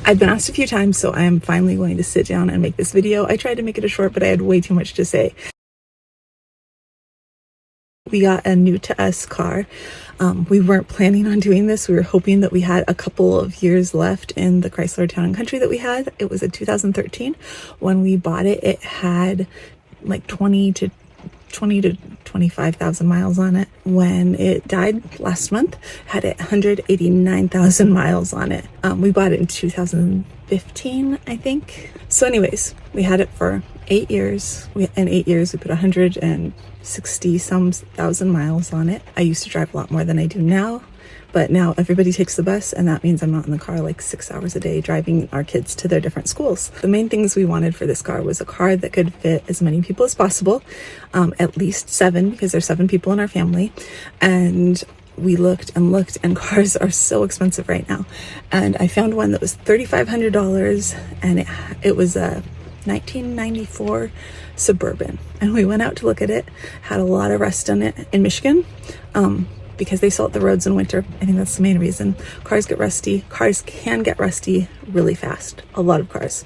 I've been asked a few times, so I am finally going to sit down and make this video. I tried to make it a short, but I had way too much to say. We got a new to us car. We weren't planning on doing this. We were hoping that we had a couple of years left in the Chrysler Town and Country that we had. It was a 2013. When we bought it, it had like 20 to 25,000 miles on it. When it died last month, had 189,000 miles on it. We bought it in 2015, I think. So anyways, we had it for 8 years. In 8 years, we put 160 some thousand miles on it. I used to drive a lot more than I do now, but now everybody takes the bus, and that means I'm not in the car like 6 hours a day driving our kids to their different schools. The main things we wanted for this car was a car that could fit as many people as possible, at least 7, because there's 7 people in our family. And we looked and looked, and cars are so expensive right now. And I found one that was $3,500, and it was a 1994 Suburban. And we went out to look at it. Had a lot of rust on it in Michigan. Because they salt the roads in winter. I think that's the main reason. Cars get rusty. Cars can get rusty really fast. A lot of cars.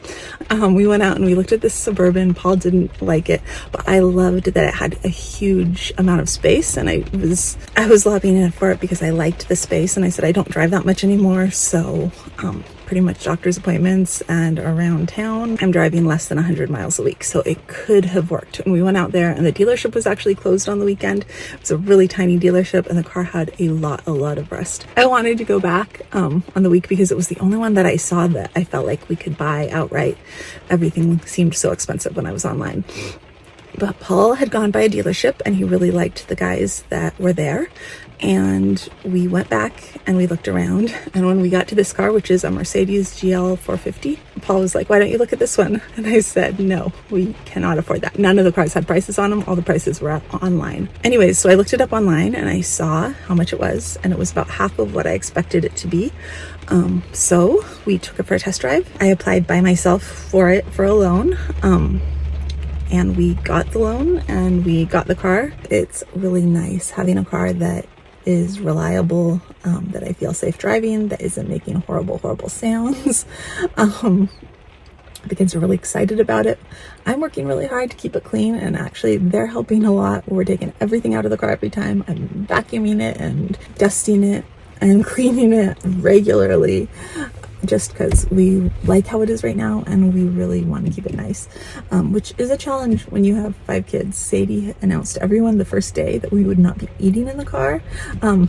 We went out and we looked at this Suburban. Paul didn't like it, but I loved that it had a huge amount of space, and I was lobbying for it because I liked the space, and I said I don't drive that much anymore, so pretty much doctor's appointments and around town, I'm driving less than 100 miles a week, so it could have worked. And we went out there, and the dealership was actually closed on the weekend. It was a really tiny dealership, and the car had a lot of rust. I wanted to go back on the week because it was the only one that I saw that I felt like we could buy outright. Everything seemed so expensive when I was online. But Paul had gone by a dealership, and he really liked the guys that were there. And we went back and we looked around, and when we got to this car, which is a Mercedes GL 450, Paul was like, "Why don't you look at this one?" And I said, "No, we cannot afford that." None of the cars had prices on them. All the prices were online. Anyways, so I looked it up online and I saw how much it was, and it was about half of what I expected it to be. So we took it for a test drive. I applied by myself for a loan. And we got the loan and we got the car. It's really nice having a car that is reliable, that I feel safe driving, that isn't making horrible sounds. The kids are really excited about it. I'm working really hard to keep it clean, and actually they're helping a lot. We're taking everything out of the car every time. I'm vacuuming it and dusting it and cleaning it regularly, just because we like how it is right now and we really want to keep it nice, which is a challenge when you have 5 kids. Sadie announced to everyone the first day that we would not be eating in the car.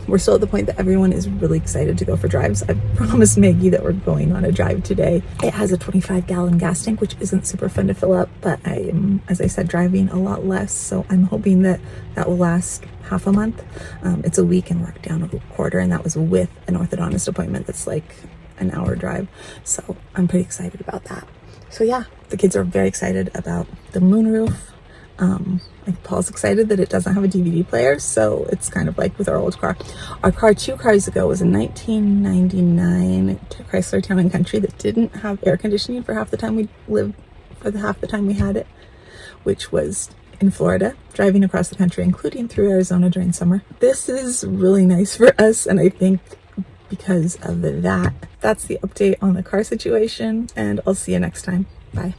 We're still at the point that everyone is really excited to go for drives. I promised Maggie that we're going on a drive today. It has a 25-gallon gas tank, which isn't super fun to fill up, but I am, as I said, driving a lot less, so I'm hoping that will last half a month. It's a week and we're down a quarter, and that was with an orthodontist appointment that's like an hour drive, so I'm pretty excited about that. So yeah, the kids are very excited about the moonroof. Like Paul's excited that it doesn't have a DVD player, so it's kind of like with our old car. Our car 2 cars ago was a 1999 Chrysler Town and Country that didn't have air conditioning for half the time we lived, for the half the time we had it, which was in Florida, driving across the country, including through Arizona during summer. This is really nice for us, and I think because of that. That's the update on the car situation, and I'll see you next time. Bye.